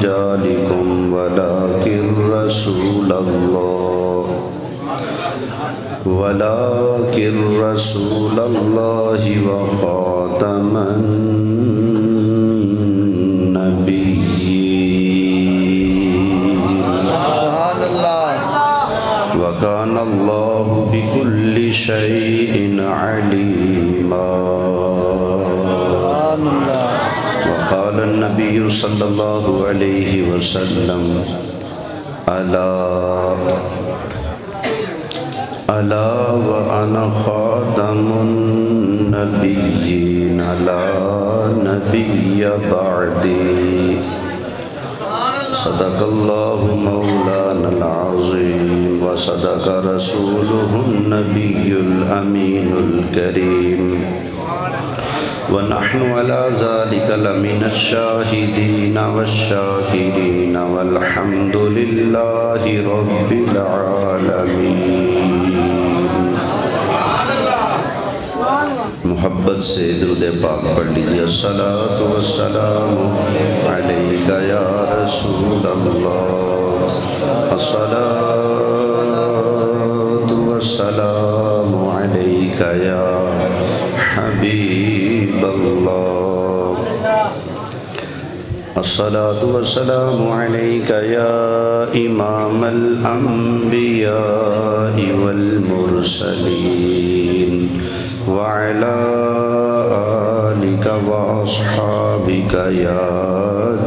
رجالكم ولكن رسول الله وخاتم النبيين. سبحان الله. وكان الله بكل شيء عليما. وقال النبي صلى الله عليه وسلم ألا وأنا خاتم النبيين لا نبي بعدي. صدق الله مولانا العظيم وصدق رسوله النبي الأمين الكريم ونحن على ذلك لمن الشاهدين والشاكرين والحمد لله رب العالمين. محبت سے درود پاک پڑھ لیجیے. الصلاۃ والسلام علیک یا رسول اللہ. الصلاۃ والسلام علیک یا حبیب اللہ. الصلاۃ والسلام علیک یا امام الانبیاء والمرسلین وعلى آلك وأصحابك يا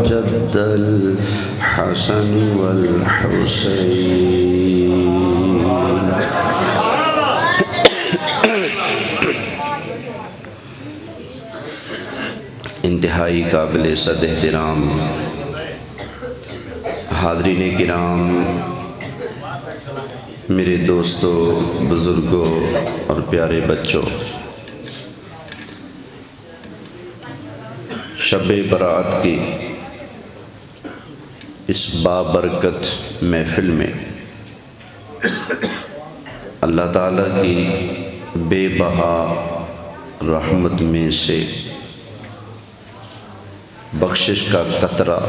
جد الحسن والحسين. انتہائی قابل صد احترام حاضرین کرام، میرے دوستوں، بزرگوں اور پیارے بچوں، شب برات کی اس بابرکت محفل میں اللہ تعالیٰ کی بے بہا رحمت میں سے بخشش کا قطرہ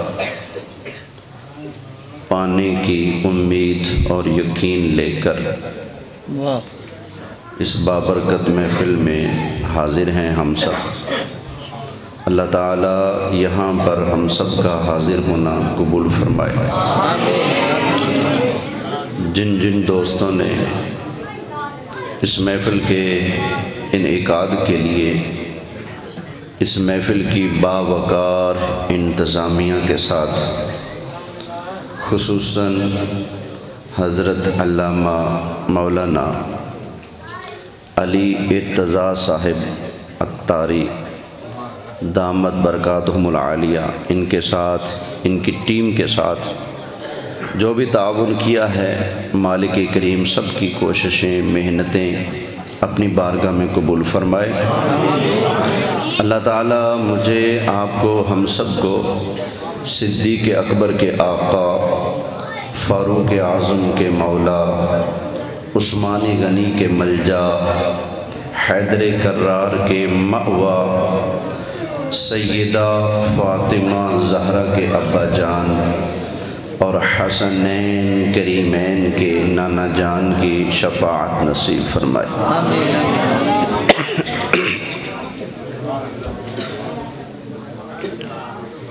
پانے کی امید اور یقین لے کر اس بابرکت محفل میں حاضر ہیں ہم سب. اللہ تعالیٰ یہاں پر ہم سب کا حاضر ہونا قبول فرمائے. جن جن دوستوں نے اس محفل کے انعقاد کے لیے اس محفل کی باوقار انتظامیہ کے ساتھ خصوصاً حضرت علامہ مولانا علی ارتضیٰ صاحب عطاری دامت برکاتہم العالیہ، ان کے ساتھ، ان کی ٹیم کے ساتھ جو بھی تعاون کیا ہے، مالک کریم سب کی کوششیں، محنتیں اپنی بارگاہ میں قبول فرمائے. اللہ تعالیٰ مجھے، آپ کو، ہم سب کو صدیق اکبر کے آقا، فاروق اعظم کے مولا، عثمانی غنی کے ملجا، حیدر کرار کے مأوا، سیدہ فاطمہ زہرا کے ابا جان اور حسنین کریمین کے نانا جان کی شفاعت نصیب فرمائے.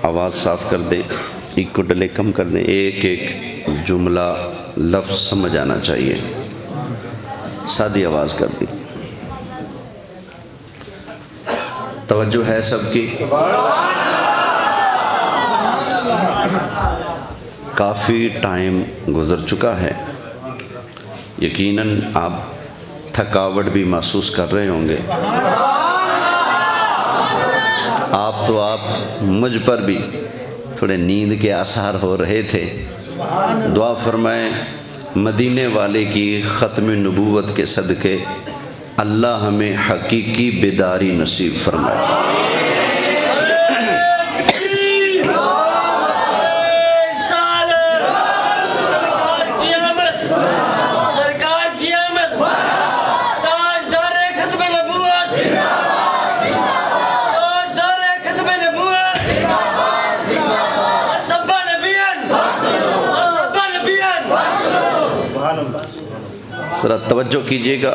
آواز صاف کر دیں، ایک کو ڈلے کم کر دیں، ایک ایک جملہ لفظ سمجھ آنا چاہیے. سادی آواز کر دیں. توجہ ہے سب کی؟ کافی ٹائم گزر چکا ہے، یقیناً آپ تھکاوٹ بھی محسوس کر رہے ہوں گے. آپ مجھ پر بھی تھوڑے نیند کے آثار ہو رہے تھے. دعا فرمائیں مدینے والے کی ختم نبوت کے صدقے اللہ ہمیں حقیقی بیداری نصیب فرمائے. نبی ذرا توجہ کیجیے گا.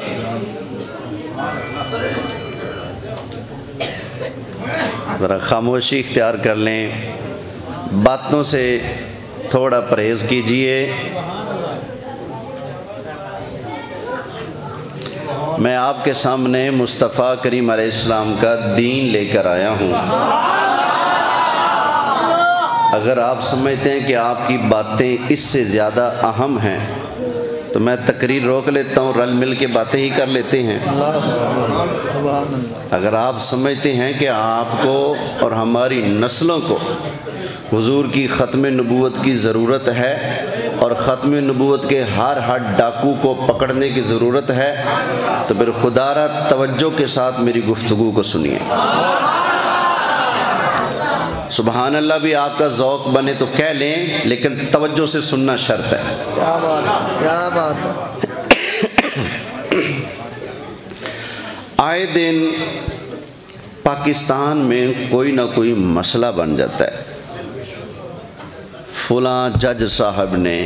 ذرا خاموشی اختیار کر لیں، باتوں سے تھوڑا پرہیز کیجیے. میں آپ کے سامنے مصطفیٰ کریم علیہ السلام کا دین لے کر آیا ہوں. اگر آپ سمجھتے ہیں کہ آپ کی باتیں اس سے زیادہ اہم ہیں تو میں تقریر روک لیتا ہوں، رل مل کے باتیں ہی کر لیتے ہیں. اگر آپ سمجھتے ہیں کہ آپ کو اور ہماری نسلوں کو حضور کی ختم نبوت کی ضرورت ہے اور ختم نبوت کے ہر ڈاکو کو پکڑنے کی ضرورت ہے تو پھر خدا را توجہ کے ساتھ میری گفتگو کو سنیے. سبحان اللہ بھی آپ کا ذوق بنے تو کہہ لیں، لیکن توجہ سے سننا شرط ہے. کیا بات ہے، کیا بات ہے. آئے دن پاکستان میں کوئی نہ کوئی مسئلہ بن جاتا ہے. فلاں جج صاحب نے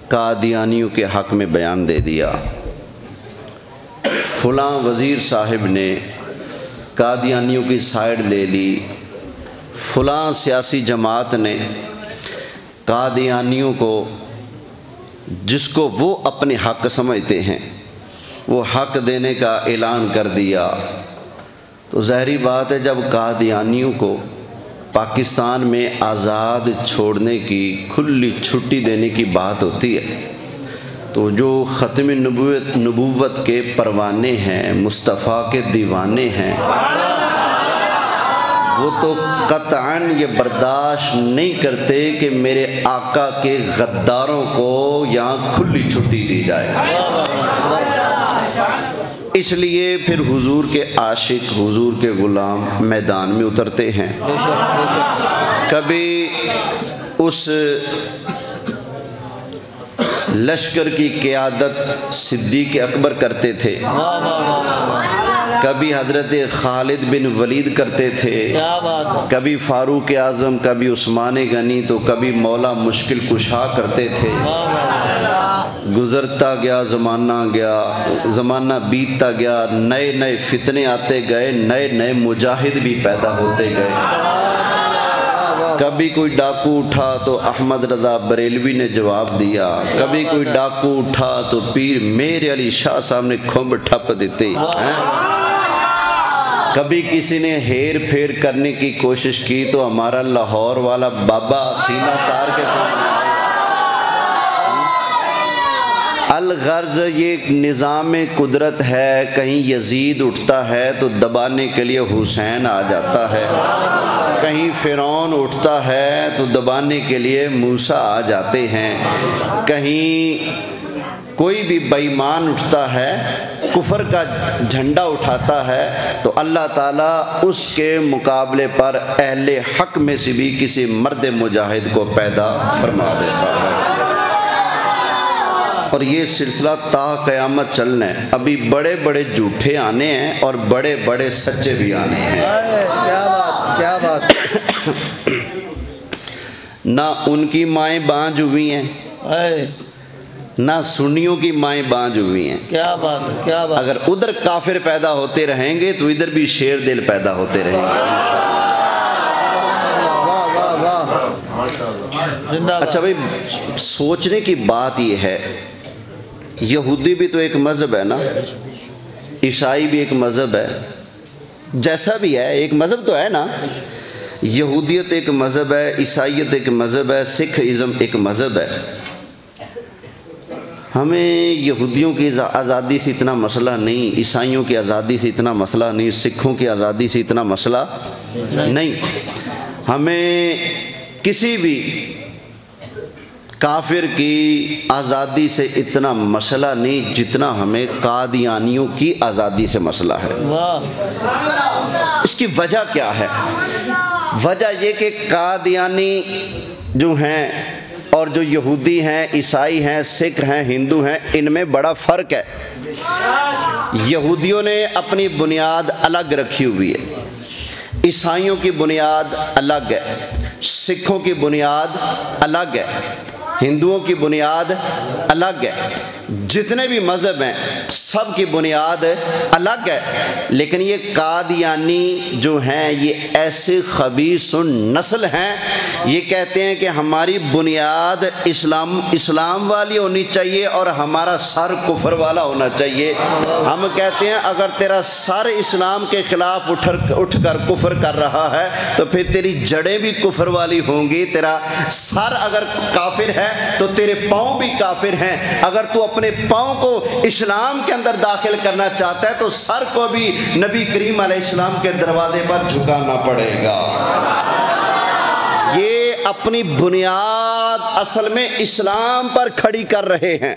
قادیانیوں کے حق میں بیان دے دیا، فلاں وزیر صاحب نے قادیانیوں کی سائیڈ لے لی، فلاں سیاسی جماعت نے قادیانیوں کو، جس کو وہ اپنے حق سمجھتے ہیں، وہ حق دینے کا اعلان کر دیا. تو ظاہری بات ہے جب قادیانیوں کو پاکستان میں آزاد چھوڑنے کی، کھلی چھٹی دینے کی بات ہوتی ہے تو جو ختم نبوت کے پروانے ہیں، مصطفیٰ کے دیوانے ہیں، وہ تو قطعاً یہ برداشت نہیں کرتے کہ میرے آقا کے غداروں کو یہاں کھلی چھٹی دی جائے. اس لیے پھر حضور کے عاشق، حضور کے غلام میدان میں اترتے ہیں. کبھی اس لشکر کی قیادت صدیق اکبر کرتے تھے، کبھی حضرت خالد بن ولید کرتے تھے، کبھی فاروق اعظم، کبھی عثمان غنی، تو کبھی مولا مشکل کشا کرتے تھے. گزرتا گیا زمانہ بیتتا گیا، نئے نئے فتنے آتے گئے، نئے نئے مجاہد بھی پیدا ہوتے گئے. کبھی کوئی ڈاکو اٹھا تو احمد رضا بریلوی نے جواب دیا، کبھی کوئی ڈاکو اٹھا تو پیر میر علی شاہ صاحب نے کھمب ٹھپ دیتے. کبھی کسی نے ہیر پھیر کرنے کی کوشش کی تو ہمارا لاہور والا بابا سینہ تار کے سامنے. الغرض یہ ایک نظام قدرت ہے، کہیں یزید اٹھتا ہے تو دبانے کے لیے حسین آ جاتا ہے، کہیں فرعون اٹھتا ہے تو دبانے کے لیے موسیٰ آ جاتے ہیں، کہیں کوئی بھی بے ایمان اٹھتا ہے، کفر کا جھنڈا اٹھاتا ہے تو اللہ تعالیٰ اس کے مقابلے پر اہل حق میں سے بھی کسی مرد مجاہد کو پیدا فرما دیتا ہے. اور یہ سلسلہ تا قیامت چلنا ہے. ابھی بڑے بڑے جھوٹے آنے ہیں اور بڑے بڑے سچے بھی آنے ہیں. کیا بات. نہ ان کی مائیں بانجھ ہوئی ہیں، نہ سنیوں کی مائیں بانجھ ہوئی ہیں. کیا بات ہے، کیا بات. اگر ادھر کافر پیدا ہوتے رہیں گے تو ادھر بھی شیر دل پیدا ہوتے رہیں گے. اچھا بھائی، سوچنے کی بات یہ ہے، یہودی بھی تو ایک مذہب ہے نا، عیسائی بھی ایک مذہب ہے، جیسا بھی ہے ایک مذہب تو ہے نا. یہودیت ایک مذہب ہے، عیسائیت ایک مذہب ہے، سکھ ازم ایک مذہب ہے. ہمیں یہودیوں کی آزادی سے اتنا مسئلہ نہیں، عیسائیوں کی آزادی سے اتنا مسئلہ نہیں، سکھوں کی آزادی سے اتنا مسئلہ نہیں. ہمیں کسی بھی کافر کی آزادی سے اتنا مسئلہ نہیں جتنا ہمیں قادیانیوں کی آزادی سے مسئلہ ہے. اس کی وجہ کیا ہے؟ وجہ یہ کہ قادیانی جو ہیں اور جو یہودی ہیں، عیسائی ہیں، سکھ ہیں، ہندو ہیں، ان میں بڑا فرق ہے. یہودیوں نے اپنی بنیاد الگ رکھی ہوئی ہے، عیسائیوں کی بنیاد الگ ہے، سکھوں کی بنیاد الگ ہے، ہندوؤں کی بنیاد الگ ہے. جتنے بھی مذہب ہیں سب کی بنیاد الگ ہے، لیکن یہ قادیانی جو ہیں یہ ایسے خبیث نسل ہیں، یہ کہتے ہیں کہ ہماری بنیاد اسلام والی ہونی چاہیے اور ہمارا سر کفر والا ہونا چاہیے۔ ہم کہتے ہیں اگر تیرا سر اسلام کے خلاف اٹھ کر کفر کر رہا ہے تو پھر تیری جڑیں بھی کفر والی ہوں گی۔ تیرا سر اگر کافر ہے تو تیرے پاؤں بھی کافر ہیں۔ اگر تو اپنے پاؤں کو اسلام کے اندر داخل کرنا چاہتا ہے تو سر کو بھی نبی کریم علیہ السلام کے دروازے پر جھکانا پڑے گا۔ یہ اپنی بنیاد اصل میں اسلام پر کھڑی کر رہے ہیں۔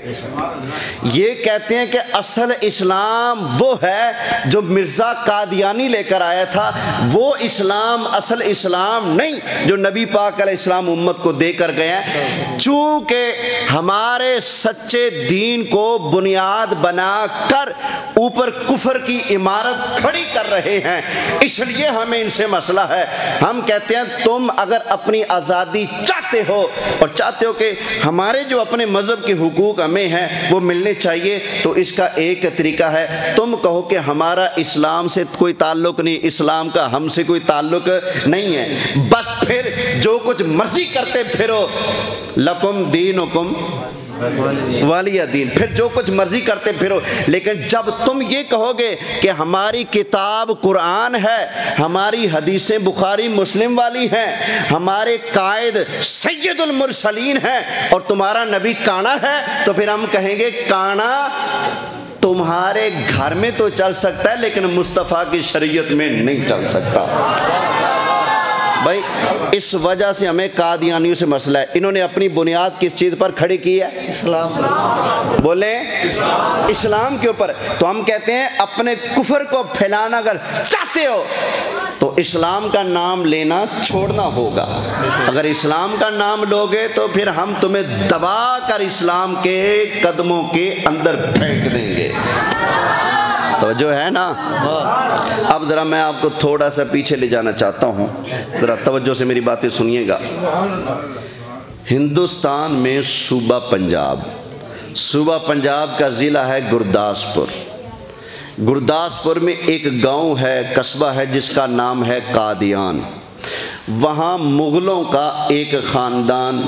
یہ کہتے ہیں کہ اصل اسلام وہ ہے جو مرزا قادیانی لے کر آیا تھا، وہ اسلام اصل اسلام نہیں جو نبی پاک علیہ السلام امت کو دے کر گئے ہیں۔ چونکہ ہمارے سچے دین کو بنیاد بنا کر اوپر کفر کی عمارت کھڑی کر رہے ہیں، اس لیے ہمیں ان سے مسئلہ ہے۔ ہم کہتے ہیں تم اگر اپنی آزادی چاہتے ہو اور چاہتے ہو کہ ہمارے جو اپنے مذہب کے حقوق ہمیں ہیں وہ ملنے چاہیے، تو اس کا ایک طریقہ ہے تم کہو کہ ہمارا اسلام سے کوئی تعلق نہیں، اسلام کا ہم سے کوئی تعلق نہیں ہے، بس پھر جو کچھ مرضی کرتے پھرو، لکم دینکم والی دین، پھر جو کچھ مرضی کرتے پھرو۔ لیکن جب تم یہ کہو گے کہ ہماری کتاب قرآن ہے، ہماری حدیثیں بخاری مسلم والی ہیں، ہمارے قائد سید المرسلین ہیں اور تمہارا نبی کانا ہے، تو پھر ہم کہیں گے کانا تمہارے گھر میں تو چل سکتا ہے لیکن مصطفیٰ کی شریعت میں نہیں چل سکتا۔ بھائی اس وجہ سے ہمیں قادیانیوں سے مسئلہ ہے۔ انہوں نے اپنی بنیاد کس چیز پر کھڑی کی ہے؟ اسلام۔ بولیں اسلام کے اوپر۔ تو ہم کہتے ہیں اپنے کفر کو پھیلانا اگر چاہتے ہو تو اسلام کا نام لینا چھوڑنا ہوگا۔ اگر اسلام کا نام لوگے تو پھر ہم تمہیں دبا کر اسلام کے قدموں کے اندر پھینک دیں گے۔ توجہ ہے نا؟ اب ذرا میں آپ کو تھوڑا سا پیچھے لے جانا چاہتا ہوں، ذرا توجہ سے میری باتیں سنیے گا۔ ہندوستان میں صوبہ پنجاب کا ضلع ہے گرداسپور۔ گرداسپور میں ایک گاؤں ہے، قصبہ ہے جس کا نام ہے قادیان۔ وہاں مغلوں کا ایک خاندان،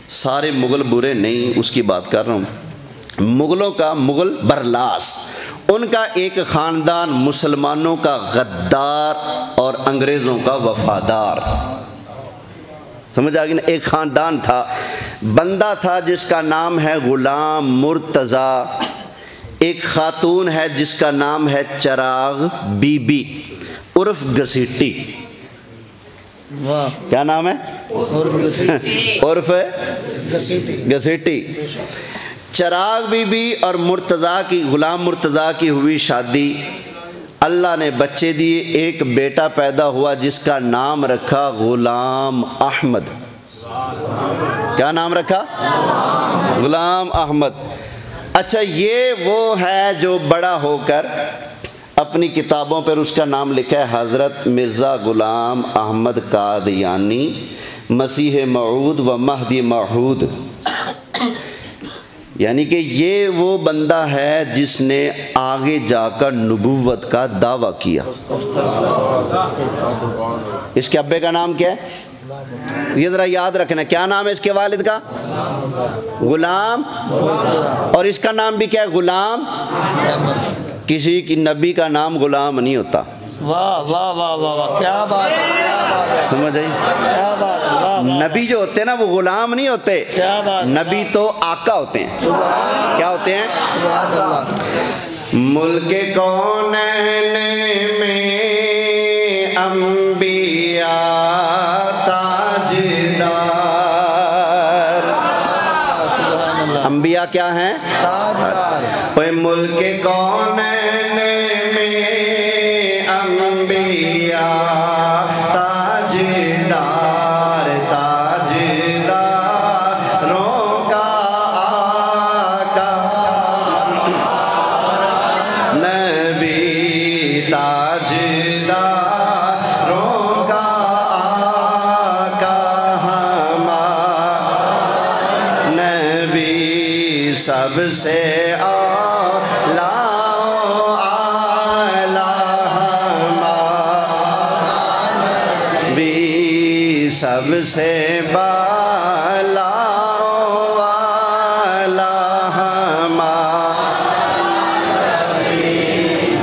سارے مغل برے نہیں، اس کی بات کر رہا ہوں، مغلوں کا مغل برلاس، ان کا ایک خاندان مسلمانوں کا غدار اور انگریزوں کا وفادار۔ سمجھ آگئی نا؟ ایک خاندان تھا، بندہ تھا جس کا نام ہے غلام مرتضیٰ، ایک خاتون ہے جس کا نام ہے چراغ بی بی عرف گسیٹی۔ کیا نام ہے؟ عرف گسیٹی۔ چراغ بی بی اور مرتضیٰ کی، غلام مرتضیٰ کی ہوئی شادی، اللہ نے بچے دیے، ایک بیٹا پیدا ہوا جس کا نام رکھا غلام احمد۔ کیا نام رکھا؟ غلام احمد۔ اچھا یہ وہ ہے جو بڑا ہو کر اپنی کتابوں پر اس کا نام لکھا ہے حضرت مرزا غلام احمد قادیانی، مسیح موعود و مہدی موعود۔ یعنی کہ یہ وہ بندہ ہے جس نے آگے جا کر نبوت کا دعویٰ کیا۔ اس کے ابے کا نام کیا ہے؟ یہ ذرا یاد رکھنا، کیا نام ہے اس کے والد کا؟ غلام، اور اس کا نام بھی کیا ہے؟ غلام۔ کسی کی نبی کا نام غلام نہیں ہوتا۔ واہ واہ واہ واہ، کیا بات ہے، سمجھ آئی؟ کیا بات ہے۔ نبی جو ہوتے ہیں نا وہ غلام نہیں ہوتے، نبی تو آقا ہوتے ہیں۔ کیا ہوتے ہیں؟ ملک کونین میں انبیاء تاجدار، انبیاء کیا ہیں؟ تاجدار۔ ملک کونین میں انبیاء تاجدار، تاجداروں کا آقا نبی، تاجداروں کا آقا ہمارا نبی سب سے اعلیٰ سب سے بالا والا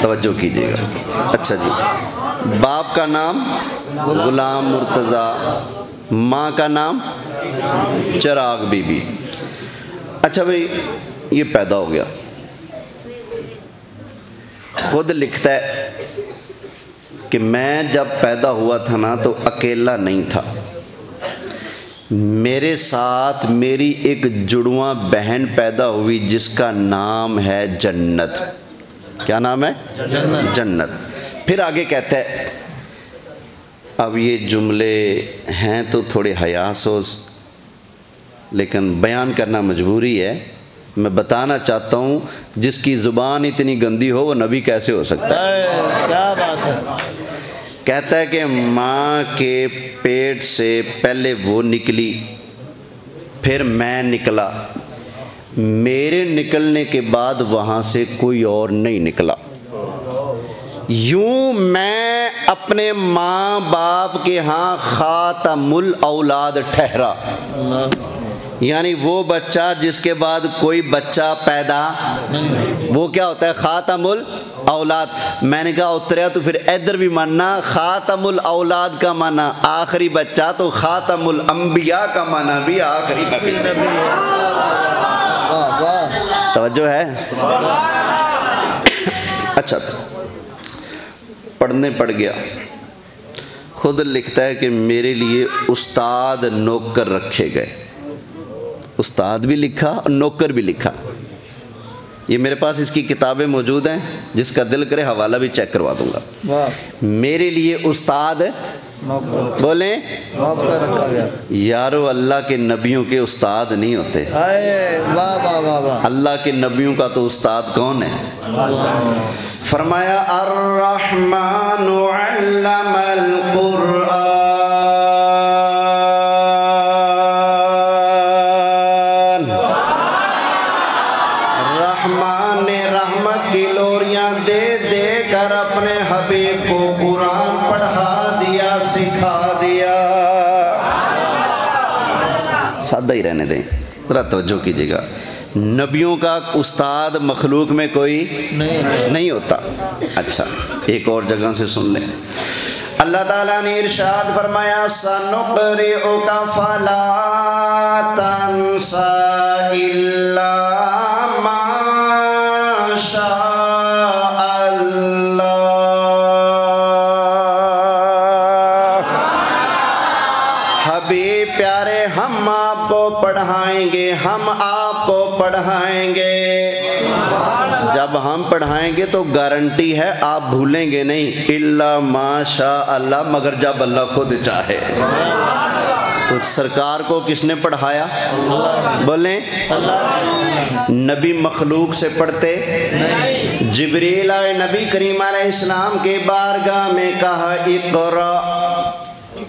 توجہ کیجیے گا. اچھا جی، باپ کا نام غلام مرتضیٰ، ماں کا نام چراغ بی بی. اچھا بھائی، یہ پیدا ہو گیا، خود لکھتا ہے کہ میں جب پیدا ہوا تھا نا تو اکیلا نہیں تھا، میرے ساتھ میری ایک جڑواں بہن پیدا ہوئی جس کا نام ہے جنت. کیا نام ہے؟ جنت. پھر آگے کہتا ہے، اب یہ جملے ہیں تو تھوڑے حیاسوس لیکن بیان کرنا مجبوری ہے. میں بتانا چاہتا ہوں جس کی زبان اتنی گندی ہو وہ نبی کیسے ہو سکتا ہے؟ کیا بات ہے. کہتا ہے کہ ماں کے پیٹ سے پہلے وہ نکلی، پھر میں نکلا، میرے نکلنے کے بعد وہاں سے کوئی اور نہیں نکلا. یوں میں اپنے ماں باپ کے ہاں خاتم الاولاد ٹھہرا. یعنی وہ بچہ جس کے بعد کوئی بچہ پیدا، وہ کیا ہوتا ہے؟ خاتم الاولاد. میں نے کہا اتریا تو پھر ادھر بھی ماننا، خاتم الاولاد کا معنی آخری بچہ، تو خاتم الانبیاء کا معنی بھی آخری نبی. توجہ ہے؟ اچھا، پڑھنے پڑ گیا. خود لکھتا ہے کہ میرے لیے استاد نوکر رکھے گئے. استاد بھی لکھا اور نوکر بھی لکھا. یہ میرے پاس اس کی کتابیں موجود ہیں، جس کا دل کرے حوالہ بھی چیک کروا دوں گا. میرے لیے استاد بولیں نوکر رکھا گیا. یارو اللہ کے نبیوں کے استاد نہیں ہوتے. واہ واہ واہ واہ. اللہ کے نبیوں کا تو استاد کون ہے؟ فرمایا الرحمن علم القرآن. رحمان نے رحمت کی لوریاں دے دے کر اپنے حبیب کو قرآن پڑھا دیا، سکھا دیا. سادہ ہی رہنے دیں، ذرا توجہ کیجیے گا. نبیوں کا استاد مخلوق میں کوئی نہیں ہوتا. اچھا، ایک اور جگہ سے سن لیں. اللہ تعالیٰ نے ارشاد فرمایا سَنُقْرِئُكَ فَلَا تَنْسَى إِلَّا مَا شَاءَ اللَّهُ. حبیب پیارے، ہم آپ کو پڑھائیں گے، ہم آپ کو پڑھائیں گے. جب ہم پڑھائیں گے تو گارنٹی ہے آپ بھولیں گے نہیں. الا ما شاء اللہ، مگر جب اللہ خود چاہے. تو سرکار کو کس نے پڑھایا؟ بولیں. نبی مخلوق سے پڑھتے؟ جبریل آئے نبی کریم علیہ السلام کے بارگاہ میں، کہا اقرا،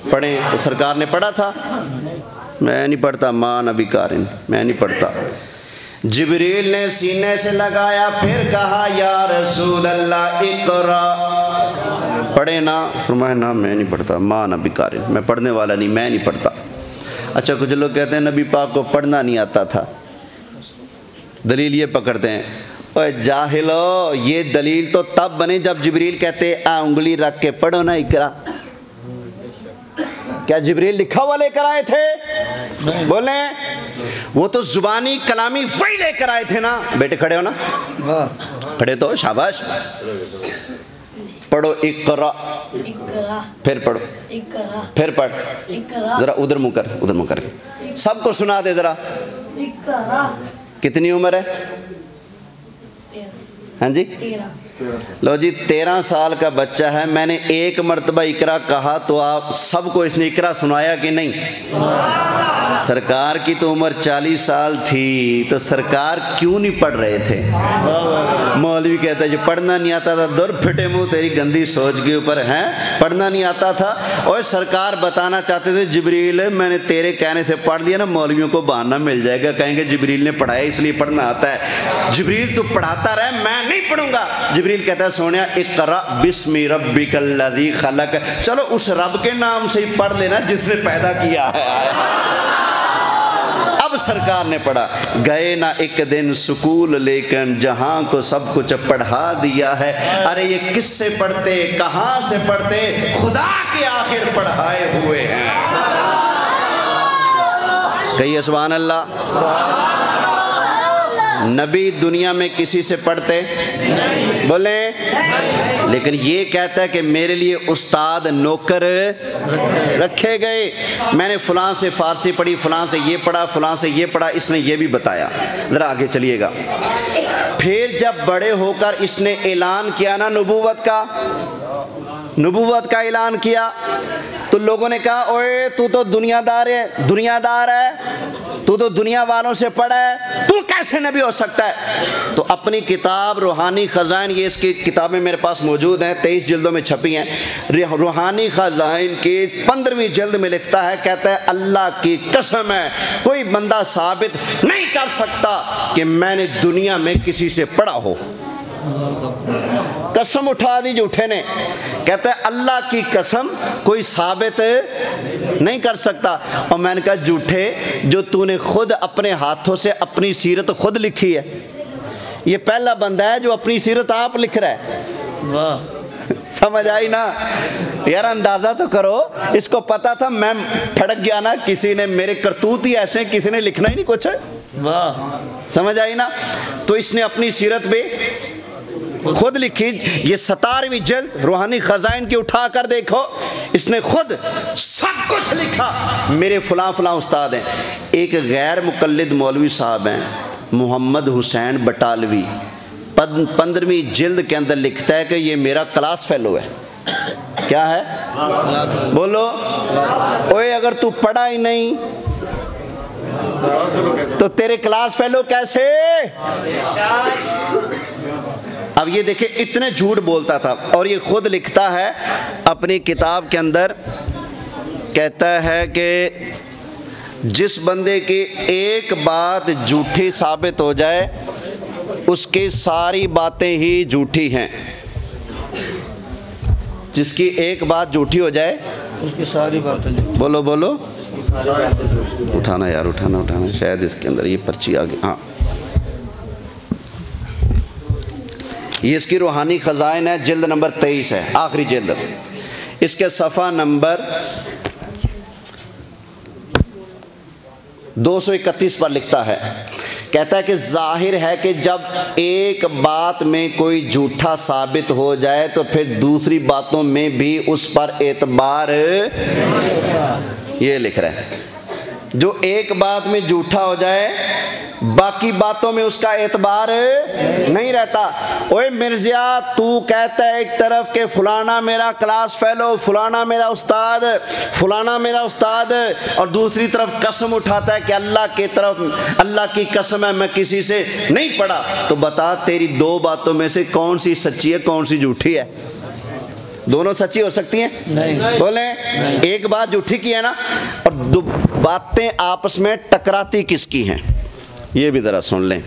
پڑھیں. تو سرکار نے پڑھا تھا؟ میں نہیں پڑھتا، ماں نبی کارن، میں نہیں پڑھتا. جبریل نے سینے سے لگایا، پھر کہا یا رسول اللہ اقرا، پڑھے نا؟ فرمایا نا میں نہیں پڑھتا، ماں نبی کارن، میں پڑھنے والا نہیں، میں نہیں پڑھتا. اچھا، کچھ لوگ کہتے ہیں نبی پاک کو پڑھنا نہیں آتا تھا. دلیل یہ پکڑتے ہیں، اوے جاہلو، یہ دلیل تو تب بنے جب جبریل کہتے انگلی رکھ کے پڑھو نا اقرا. کیا جبریل لکھا ہوا لے کر آئے تھے؟ بولیں. وہ تو زبانی کلامی وہی لے کر آئے تھے نا. بیٹے کھڑے ہو نا، کھڑے تو شاباش. پڑھو اقرا، پھر پڑھو، پھر پڑھ. ذرا ادھر منہ کر، ادھر منہ کر، سب کو سنا دے ذرا. کتنی عمر ہے؟ ہاں جی، لو جی 13 سال کا بچہ ہے، میں نے ایک مرتبہ اقرا کہا تو آپ سب کو اس نے اقرا سنایا کہ نہیں؟ سرکار کی تو عمر 40 سال تھی، تو سرکار کیوں نہیں پڑھ رہے تھے؟ مولوی کہتا ہے جو پڑھنا نہیں آتا تھا، دور پھٹے منہ تیری گندی سوچ کے اوپر ہیں، پڑھنا نہیں آتا تھا؟ اور سرکار بتانا چاہتے تھے جبریل میں نے تیرے کہنے سے پڑھ دیا نا، مولویوں کو بہانہ مل جائے گا، کہیں گے جبریل نے پڑھایا اس لیے پڑھنا آتا ہے۔ جبریل تو پڑھاتا رہے، میں نہیں پڑھوں گا۔ جبریل کہتا ہے سونیا اقرأ بسم ربک الذی خلق، چلو اس رب کے نام سے ہی پڑھ لینا جس نے پیدا کیا ہے۔ اب سرکار نے پڑھا، گئے نہ ایک دن سکول لیکن جہاں کو سب کچھ پڑھا دیا ہے۔ ارے یہ کس سے پڑھتے، کہاں سے پڑھتے، خدا کے آخر پڑھائے ہوئے ہیں۔ کہیے سبحان اللہ۔ نبی دنیا میں کسی سے پڑھتے بولے، لیکن یہ کہتا ہے کہ میرے لیے استاد نوکر رکھے گئے، میں نے فلاں سے فارسی پڑھی، فلاں سے یہ پڑھا، فلاں سے یہ پڑھا، اس نے یہ بھی بتایا۔ ذرا آگے چلیے گا۔ پھر جب بڑے ہو کر اس نے اعلان کیا نا نبوت کا اعلان کیا، تو لوگوں نے کہا اوئے تو دنیا دار ہے، تو دنیا والوں سے پڑھا ہے، تو کیسے نبی ہو سکتا ہے؟ تو اپنی کتاب روحانی خزائن، یہ اس کی کتابیں میرے پاس موجود ہیں، 23 جلدوں میں چھپی ہیں۔ روحانی خزائن کی 15ویں جلد میں لکھتا ہے، کہتا ہے اللہ کی قسم ہے کوئی بندہ ثابت نہیں کر سکتا کہ میں نے دنیا میں کسی سے پڑھا ہو۔ قسم اٹھا دی جھوٹے نے، کہتا ہے اللہ کی قسم کوئی ثابت نہیں کر سکتا۔ اور میں نے کہا جھوٹے، جو تو نے خود اپنے ہاتھوں سے اپنی سیرت خود لکھی ہے، یہ پہلا بندہ ہے جو اپنی سیرت آپ لکھ رہا ہے۔ واہ، سمجھ آئی نا؟ یار اندازہ تو کرو، اس کو پتا تھا میں پھڑک گیا نا، کسی نے میرے کرتوت ہی ایسے، کسی نے لکھنا ہی نہیں کچھ۔ واہ، سمجھ آئی نا؟ تو اس نے اپنی سیرت بھی خود لکھی۔ یہ 17ویں جلد روحانی خزائن کی اٹھا کر دیکھو، اس نے خود سب کچھ لکھا، میرے فلاں فلاں استاد ہیں۔ ایک غیر مقلد مولوی صاحب ہیں محمد حسین بٹالوی، 15ویں جلد کے اندر لکھتا ہے کہ یہ میرا کلاس فیلو ہے۔ کیا ہے؟ بولو اوے، اگر تو پڑھا ہی نہیں تو تیرے کلاس فیلو کیسے؟ اب یہ دیکھیں اتنے جھوٹ بولتا تھا، اور یہ خود لکھتا ہے اپنی کتاب کے اندر، کہتا ہے کہ جس بندے کی ایک بات جھوٹی ثابت ہو جائے اس کی ساری باتیں ہی جھوٹی ہیں۔ جس کی ایک بات جھوٹی ہو جائے اس کی ساری باتیں، بولو اٹھانا یار، اٹھانا شاید اس کے اندر یہ پرچی آ گئی۔ ہاں، یہ اس کی روحانی خزائن ہے، جلد نمبر 23 ہے، آخری جلد۔ اس کے صفحہ نمبر 231 پر لکھتا ہے، کہتا ہے کہ ظاہر ہے کہ جب ایک بات میں کوئی جھوٹا ثابت ہو جائے تو پھر دوسری باتوں میں بھی اس پر اعتبار، یہ لکھ رہے ہیں جو ایک بات میں جھوٹا ہو جائے باقی باتوں میں اس کا اعتبار نہیں رہتا۔ اوے مرزیا، تو کہتا ہے ایک طرف کہ فلانا میرا کلاس فیلو، فلانا میرا استاد، فلانا میرا استاد، اور دوسری طرف قسم اٹھاتا ہے کہ اللہ کی قسم ہے میں کسی سے نہیں پڑھا۔ تو بتا تیری دو باتوں میں سے کون سی سچی ہے، کون سی جھوٹی ہے؟ دونوں سچی ہو سکتی ہیں؟ نہیں۔ بولیں، ایک بات جھوٹی کی ہے نا، اور دو باتیں آپس میں ٹکراتی کس کی ہیں؟ یہ بھی ذرا سن لیں۔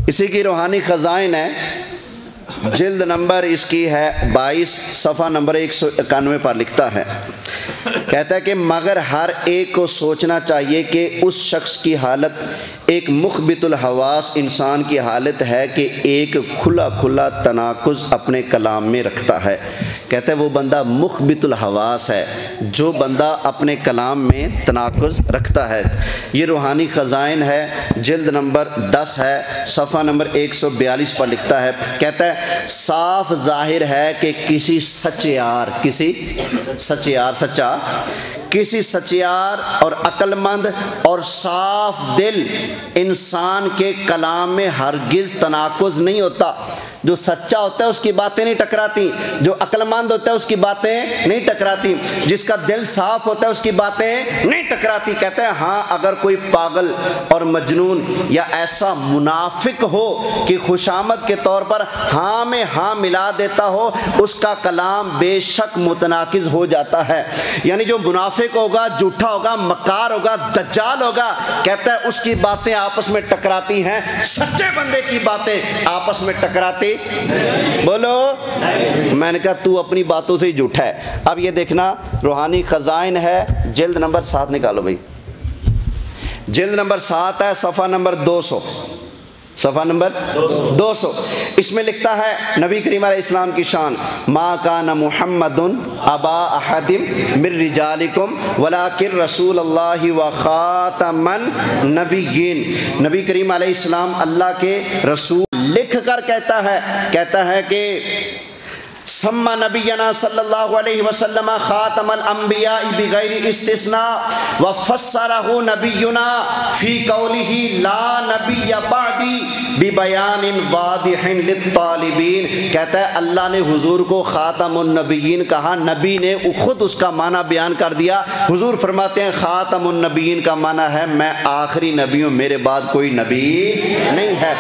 اسی کی روحانی خزائن ہے، جلد نمبر اس کی ہے 22، صفحہ نمبر 191 پر لکھتا ہے، کہتا ہے کہ مگر ہر ایک کو سوچنا چاہیے کہ اس شخص کی حالت ایک مخبت الحواس انسان کی حالت ہے کہ ایک کھلا کھلا تناقض اپنے کلام میں رکھتا ہے۔ کہتا ہے وہ بندہ مخبت الحواس ہے جو بندہ اپنے کلام میں تناقض رکھتا ہے۔ یہ روحانی خزائن ہے، جلد نمبر 10 ہے، صفحہ نمبر 142 پر لکھتا ہے، کہتا ہے صاف ظاہر ہے کہ کسی سچیار اور عقل مند اور صاف دل انسان کے کلام میں ہرگز تناقض نہیں ہوتا۔ جو سچا ہوتا ہے اس کی باتیں نہیں ٹکراتی، جو عقل مند ہوتا ہے اس کی باتیں نہیں ٹکراتی، جس کا دل صاف ہوتا ہے اس کی باتیں نہیں ٹکراتی۔ کہتے ہیں ہاں اگر کوئی پاگل اور مجنون یا ایسا منافق ہو کہ خوشامد کے طور پر ہاں میں ہاں ملا دیتا ہو، اس کا کلام بے شک متناقض ہو جاتا ہے۔ یعنی جو منافق ہوگا، جھوٹا ہوگا، مکار ہوگا، دجال ہوگا، کہتا ہے اس کی باتیں آپس میں ٹکراتی ہیں، سچے بندے کی باتیں آپس میں ٹکراتی بولو۔ میں نے کہا تو اپنی باتوں سے ہی جھوٹا ہے۔ اب یہ دیکھنا روحانی خزائن ہے، جلد نمبر 7 نکالو بھائی، جلد نمبر 7 ہے، صفحہ نمبر 200، صفحہ نمبر 200۔ اس میں لکھتا ہے نبی کریم علیہ السلام کی شان، ما کان محمد ابا احد من رجالکم ولکن رسول اللہ و خاتم النبیین۔ نبی کریم علیہ السلام اللہ کے رسول لکھ کر کہتا ہے کہ سما نبینا صلی اللہ علیہ وسلم خاتم الانبیاء بغیر استثناء وفسرہ نبینا فی قولہ لا نبی بعدی ببیان واضح للطالبین۔ کہتا ہے اللہ نے حضور کو خاتم النبیین کہا، نبی نے خود اس کا معنی بیان کر دیا۔ حضور فرماتے ہیں خاتم النبیین کا معنی ہے میں آخری نبی ہوں، میرے بعد کوئی نبی نہیں ہے۔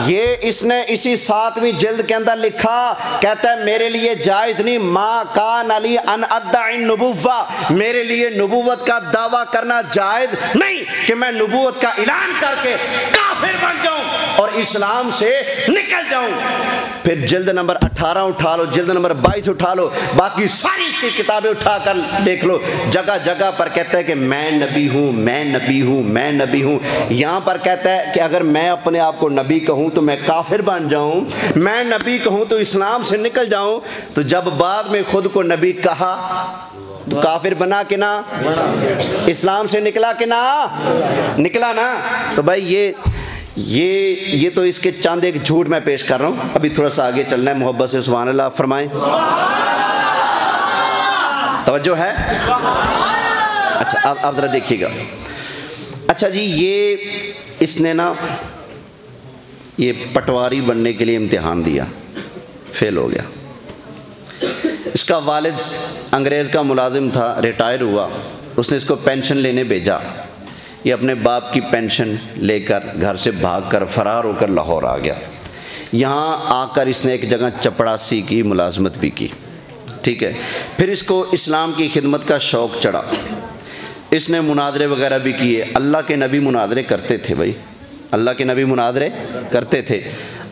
یہ اس نے اسی 7ویں جلد کے اندر لکھا، کہتا ہے میرے لیے جائز نہیں، ما کان علی ان ادعی النبوہ، میرے لیے نبوت کا دعویٰ کرنا جائز نہیں کہ میں نبوت کا اعلان کر کے کافر بن جاؤں اور اسلام سے نکل جاؤں۔ پھر جلد نمبر 18 اٹھا لو، جلد نمبر 22 اٹھا لو، باقی ساری اس کی کتابیں اٹھا کر دیکھ لو، جگہ جگہ پر کہتا ہے کہ میں نبی ہوں، میں نبی ہوں، میں نبی ہوں۔ یہاں پر کہتا ہے کہ اگر میں اپنے آپ کو نبی کہوں تو میں کافر بن جاؤں، میں نبی کہوں تو اسلام سے نکل جاؤں۔ تو جب بعد میں خود کو نبی کہا تو کافر بنا کہ نہ، اسلام سے نکلا کہ نہ نکلا نا۔ تو بھائی یہ تو اس کے چاند ایک جھوٹ میں پیش کر رہا ہوں۔ ابھی تھوڑا سا آگے چلنا ہے، محبت سے سبحان اللہ فرمائیں، توجہ ہے؟ اچھا اب ذرا دیکھیے گا۔ اچھا جی، یہ اس نے نا یہ پٹواری بننے کے لیے امتحان دیا، فیل ہو گیا۔ اس کا والد انگریز کا ملازم تھا، ریٹائر ہوا، اس نے اس کو پینشن لینے بھیجا۔ یہ اپنے باپ کی پینشن لے کر گھر سے بھاگ کر فرار ہو کر لاہور آ گیا۔ یہاں آ کر اس نے ایک جگہ چپڑاسی کی ملازمت بھی کی، ٹھیک ہے۔ پھر اس کو اسلام کی خدمت کا شوق چڑھا، اس نے مناظرے وغیرہ بھی کیے۔ اللہ کے نبی مناظرے کرتے تھے بھائی، اللہ کے نبی مناظرے کرتے تھے۔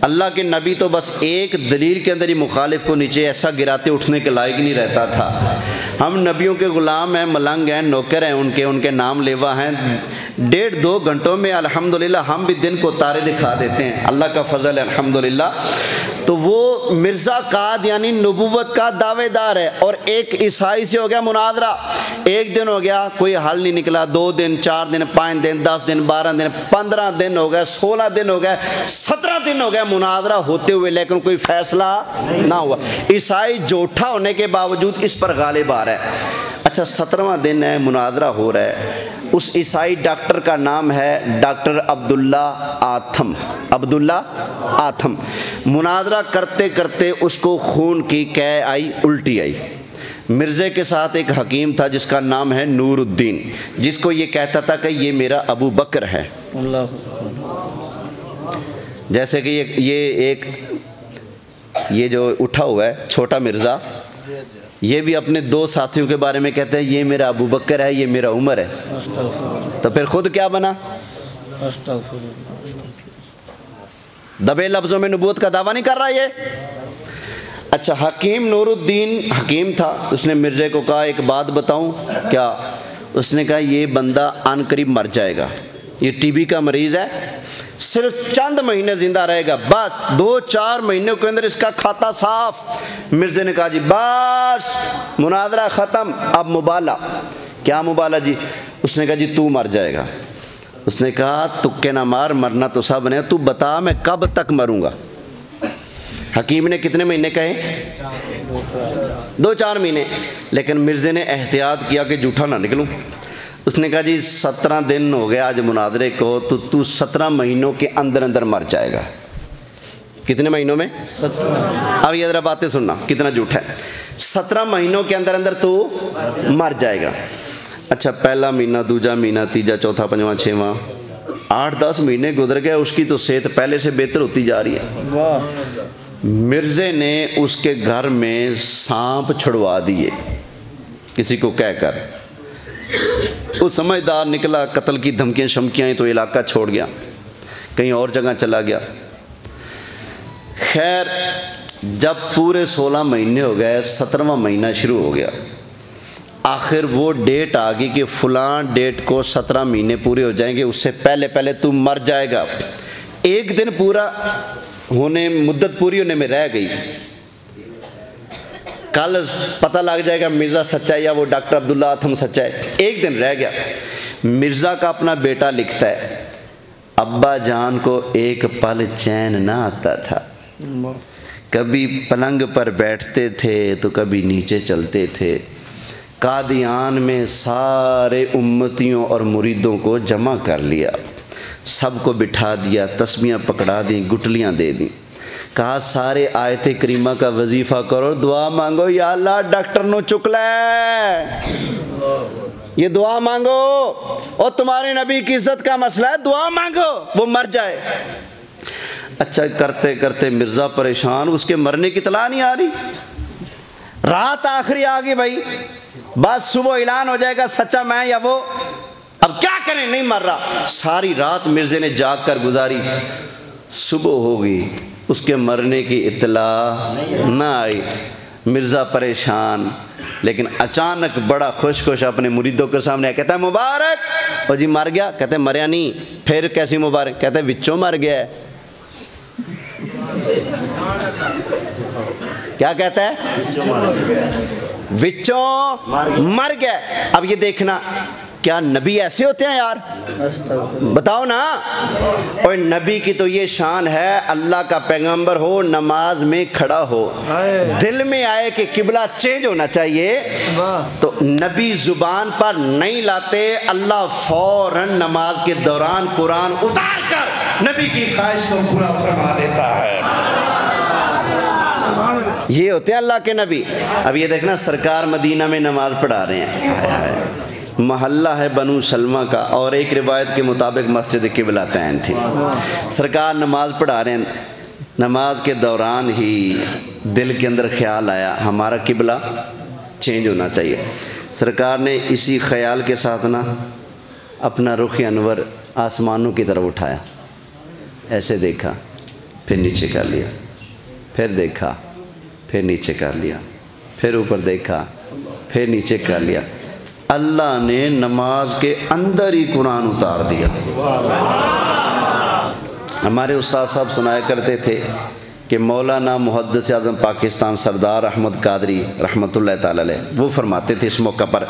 اللہ کے نبی تو بس ایک دلیل کے اندر ہی مخالف کو نیچے ایسا گراتے اٹھنے کے لائق نہیں رہتا تھا۔ ہم نبیوں کے غلام ہیں، ملنگ ہیں، نوکر ہیں، ان کے نام لیوا ہیں۔ 1.5-2 گھنٹوں میں الحمدللہ ہم بھی دن کو تارے دکھا دیتے ہیں، اللہ کا فضل ہے الحمدللہ۔ تو وہ مرزا قادیانی نبوت کا دعوے دار ہے، اور ایک عیسائی سے ہو گیا مناظرہ۔ 1 دن ہو گیا کوئی حل نہیں نکلا، 2 دن، 4 دن، 5 دن، 10 دن، 12 دن، 15 دن ہو گئے، 16 دن ہو گئے، 17 دن ہو گئے مناظرہ ہوتے ہوئے، لیکن کوئی فیصلہ نہ ہوا۔ عیسائی جھوٹا ہونے کے باوجود اس پر غالب آ رہا ہے۔ اچھا 17واں دن ہے، مناظرہ ہو رہا ہے۔ اس عیسائی ڈاکٹر کا نام ہے ڈاکٹر عبداللہ آتھم، عبداللہ آتھم۔ مناظرہ کرتے کرتے اس کو خون کی قے آئی، الٹی آئی۔ مرزے کے ساتھ ایک حکیم تھا جس کا نام ہے نور الدین، جس کو یہ کہتا تھا کہ یہ میرا ابو بکر ہے۔ جیسے کہ یہ جو اٹھا ہوا ہے چھوٹا مرزا، یہ بھی اپنے 2 ساتھیوں کے بارے میں کہتے ہیں یہ میرا ابو بکر ہے، یہ میرا عمر ہے۔ تو پھر خود کیا بنا؟ دبے لفظوں میں نبوت کا دعویٰ نہیں کر رہا یہ۔ اچھا حکیم نور الدین حکیم تھا، اس نے مرزے کو کہا ایک بات بتاؤں کیا؟ اس نے کہا یہ بندہ عن قریب مر جائے گا، یہ ٹی بی کا مریض ہے، صرف چند مہینے زندہ رہے گا، بس 2-4 مہینوں کے اندر اس کا کھاتا صاف۔ مرزے نے کہا جی بس مناظرہ ختم، اب مبالہ۔ کیا مبالہ جی؟ اس نے کہا جی تو مر جائے گا۔ اس نے کہا تکے نہ مار، مرنا تو سب نے، تو بتا میں کب تک مروں گا؟ حکیم نے کتنے مہینے کہے؟ 2-4 مہینے، لیکن مرزے نے احتیاط کیا کہ جھوٹا نہ نکلوں۔ اس نے کہا جی 17 دن ہو گیا آج مناظرے کو، تو 17 مہینوں کے اندر اندر مر جائے گا۔ کتنے مہینوں میں؟ اب یہ ذرا باتیں سننا کتنا جھوٹ ہے. 17 مہینوں کے اندر اندر تو مر جائے گا. اچھا پہلا مہینہ، دوجا مہینہ، تیجا، چوتھا، پنجواں، چھواں، 8-10 مہینے گزر گئے، اس کی تو صحت پہلے سے بہتر ہوتی جا رہی ہے. مرزے نے اس کے گھر میں سانپ چھڑوا دیے کسی کو کہہ کر. وہ سمجھدار نکلا، قتل کی دھمکیاں شمکیاں ہیں تو علاقہ چھوڑ گیا، کہیں اور جگہ چلا گیا. خیر جب پورے 16 مہینے ہو گئے، 17واں مہینہ شروع ہو گیا. آخر وہ ڈیٹ آ گئی کہ فلاں ڈیٹ کو 17 مہینے پورے ہو جائیں گے، اس سے پہلے پہلے تو مر جائے گا. ایک دن پورا ہونے، مدت پوری ہونے میں رہ گئی. کل پتہ لگ جائے گا مرزا سچا ہے یا وہ ڈاکٹر عبداللہ آتھم سچا ہے. ایک دن رہ گیا. مرزا کا اپنا بیٹا لکھتا ہے ابا جان کو ایک پل چین نہ آتا تھا، کبھی پلنگ پر بیٹھتے تھے تو کبھی نیچے چلتے تھے. قادیان میں سارے امتیوں اور مریدوں کو جمع کر لیا، سب کو بٹھا دیا، تسبیحاں پکڑا دیں، گٹلیاں دے دیں. کہا سارے آیت کریمہ کا وظیفہ کرو، دعا مانگو یا اللہ ڈاکٹر نو چک لے، یہ دعا مانگو، اور تمہارے نبی کی عزت کا مسئلہ ہے، دعا مانگو وہ مر جائے. اچھا کرتے کرتے مرزا پریشان، اس کے مرنے کی اطلاع نہیں آ رہی. رات آخری آ گئی بھائی، بس صبح اعلان ہو جائے گا سچا میں یا وہ. اب کیا کریں، نہیں مر رہا. ساری رات مرزے نے جاگ کر گزاری. صبح ہو گئی، اس کے مرنے کی اطلاع نہ آئی. مرزا پریشان، لیکن اچانک بڑا خوش خوش اپنے مریدوں کے سامنے کہتا ہے مبارک. اور جی مر گیا؟ کہتے ہیں مریا نہیں. پھر کیسی مبارک؟ کہتے ہیں وچوں مر گیا ہے. کیا کہتا ہے؟ وچوں مر گیا. اب یہ دیکھنا کیا نبی ایسے ہوتے ہیں یار؟ بتاؤ نا. اور نبی کی تو یہ شان ہے، اللہ کا پیغمبر ہو، نماز میں کھڑا ہو، دل میں آئے کہ قبلہ چینج ہونا چاہیے تو نبی زبان پر نہیں لاتے، اللہ فوراً نماز کے دوران قرآن اتار کر نبی کی خواہش کو پورا فرما دیتا ہے. یہ ہوتے ہیں اللہ کے نبی. اب یہ دیکھنا سرکار مدینہ میں نماز پڑھا رہے ہیں، محلہ ہے بنو سلمہ کا، اور ایک روایت کے مطابق مسجد قبلتین تھی. سرکار نماز پڑھا رہے ہیں، نماز کے دوران ہی دل کے اندر خیال آیا ہمارا قبلہ چینج ہونا چاہیے. سرکار نے اسی خیال کے ساتھ نا اپنا رخ انور آسمانوں کی طرف اٹھایا، ایسے دیکھا، پھر نیچے کر لیا، پھر دیکھا، پھر نیچے کر لیا، پھر اوپر دیکھا، پھر نیچے کر لیا. اللہ نے نماز کے اندر ہی قرآن اتار دیا. ہمارے استاد صاحب سنایا کرتے تھے کہ مولانا محدث اعظم پاکستان سردار احمد قادری رحمۃ اللہ تعالی علیہ وہ فرماتے تھے اس موقع پر،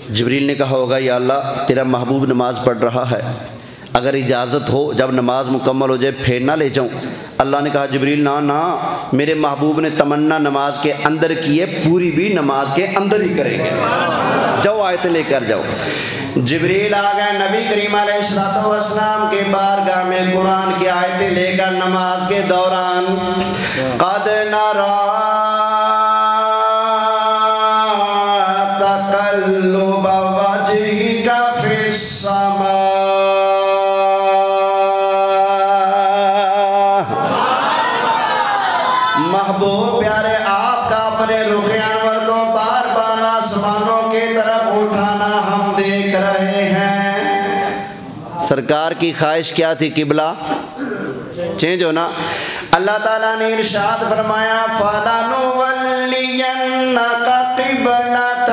جبریل نے کہا ہوگا یا اللہ تیرا محبوب نماز پڑھ رہا ہے، اگر اجازت ہو جب نماز مکمل ہو جائے پھر نہ لے جاؤں. اللہ نے کہا جبریل نہ، میرے محبوب نے تمنا نماز کے اندر کی ہے، پوری بھی نماز کے اندر ہی کریں گے، جاؤ آیتیں لے کر جاؤ. جبریل آ گئے نبی کریم علیہ السلام کے بارگاہ میں قرآن کی آیتیں لے کر نماز کے دوران. قد نرا تقلب وجهك في السماء، محبوب پیارے آپ کا اپنے رخ انور کو بار بار آسمانوں کی طرف اٹھانا ہم دیکھ رہے ہیں. سرکار کی خواہش کیا تھی؟ قبلہ چینج ہونا. اللہ تعالیٰ نے ارشاد فرمایا فَلَنُوَلِّيَنَّكَ قِبْلَةً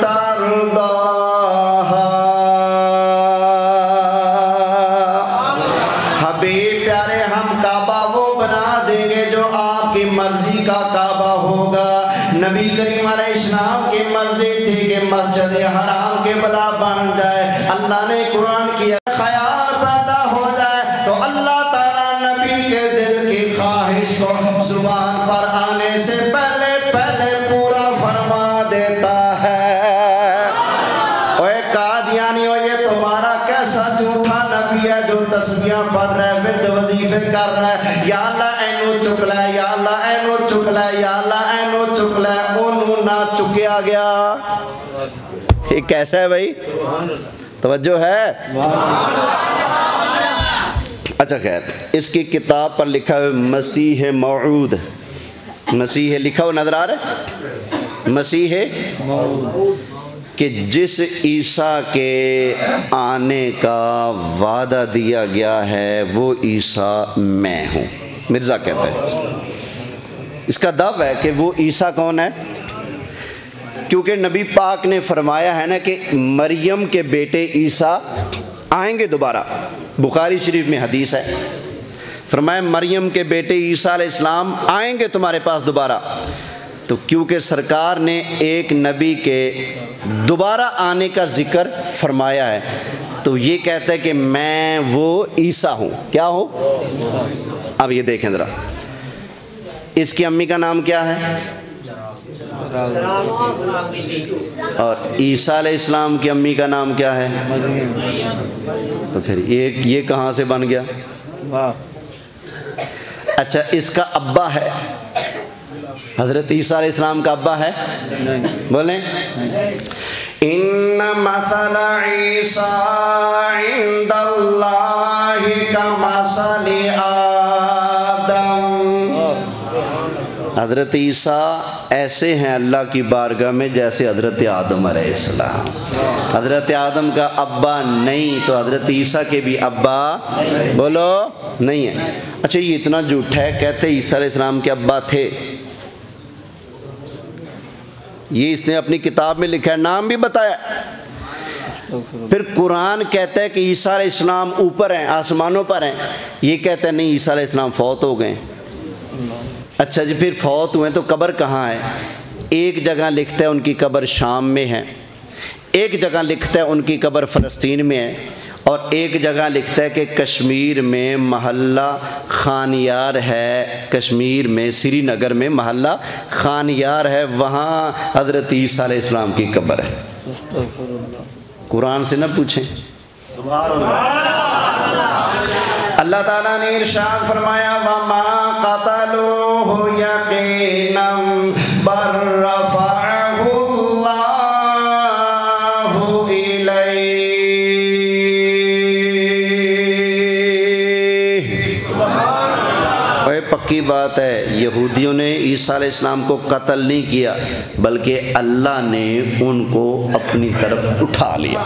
تَرْضَاهَا. حبیب پیارے ہم کعبہ وہ بنا دیں گے جو آپ کی مرضی کا کعبہ ہوگا. نبی کریم علیہ السلام کی مرضی تھی کہ مسجد حرام قبلہ بن جائے. اللہ نے قرآن کیا خیال پیدا ہو جائے تو اللہ تعالیٰ نبی کے دل کی خواہش کو زبان پر آنے سے پہلے پہلے پورا فرما دیتا ہے. اوے قادیانیو یہ تمہارا کیسا جھوٹا نبی بھی ہے جو تسبیحاں پڑھ رہا ہے ورد وظیفے کر رہا ہے یا اللہ اینو چک لے یا اللہ اینو چک لے یا اللہ اینو چک لے اونوں نہ چکیا گیا یہ کیسا ہے بھائی توجہ ہے اچھا خیر اس کی کتاب پر لکھا ہے مسیح موعود مسیح لکھا ہوا نظر آ رہا ہے مسیح کہ جس عیسیٰ کے آنے کا وعدہ دیا گیا ہے وہ عیسیٰ میں ہوں مرزا کہتے ہیں اس کا دعویٰ ہے کہ وہ عیسیٰ کون ہے کیونکہ نبی پاک نے فرمایا ہے نا کہ مریم کے بیٹے عیسیٰ آئیں گے دوبارہ بخاری شریف میں حدیث ہے فرمایا مریم کے بیٹے عیسیٰ علیہ السلام آئیں گے تمہارے پاس دوبارہ تو کیونکہ سرکار نے ایک نبی کے دوبارہ آنے کا ذکر فرمایا ہے تو یہ کہتا ہے کہ میں وہ عیسیٰ ہوں کیا ہوں اب یہ دیکھیں ذرا اس کی امی کا نام کیا ہے اور عیسیٰ علیہ السلام کی امی کا نام کیا ہے تو پھر یہ کہاں سے بن گیا اچھا اس کا ابا ہے حضرت عیسیٰ علیہ السلام کا ابا ہے بولیں ان مثل عیسیٰ عند اللہ کمثل آدم حضرت عیسیٰ ایسے ہیں اللہ کی بارگاہ میں جیسے حضرت آدم علیہ السلام حضرت آدم کا ابا نہیں تو حضرت عیسیٰ کے بھی ابا بولو نہیں ہے اچھا یہ اتنا جھوٹ ہے کہتے عیسیٰ علیہ السلام کے ابا تھے یہ اس نے اپنی کتاب میں لکھا ہے نام بھی بتایا پھر قرآن کہتا ہے کہ عیسیٰ علیہ السلام اوپر ہیں آسمانوں پر ہیں یہ کہتا ہے نہیں عیسیٰ علیہ السلام فوت ہو گئے اچھا جی پھر فوت ہوئے تو قبر کہاں ہے ایک جگہ لکھتا ہے ان کی قبر شام میں ہے ایک جگہ لکھتا ہے ان کی قبر فلسطین میں ہے اور ایک جگہ لکھتا ہے کہ کشمیر میں محلہ خانیار ہے کشمیر میں سری نگر میں محلہ خانیار ہے وہاں حضرت عیسیٰ علیہ السلام کی قبر ہے قرآن سے نہ پوچھیں اللہ تعالیٰ نے ارشاد فرمایا وَمَا قَتَلُوهُ يَقِينًا بَلْ رَفَعَهُ اللَّهُ إِلَيْهِ وہ پکی بات ہے یہودیوں نے عیسیٰ علیہ السلام کو قتل نہیں کیا بلکہ اللہ نے ان کو اپنی طرف اٹھا لیا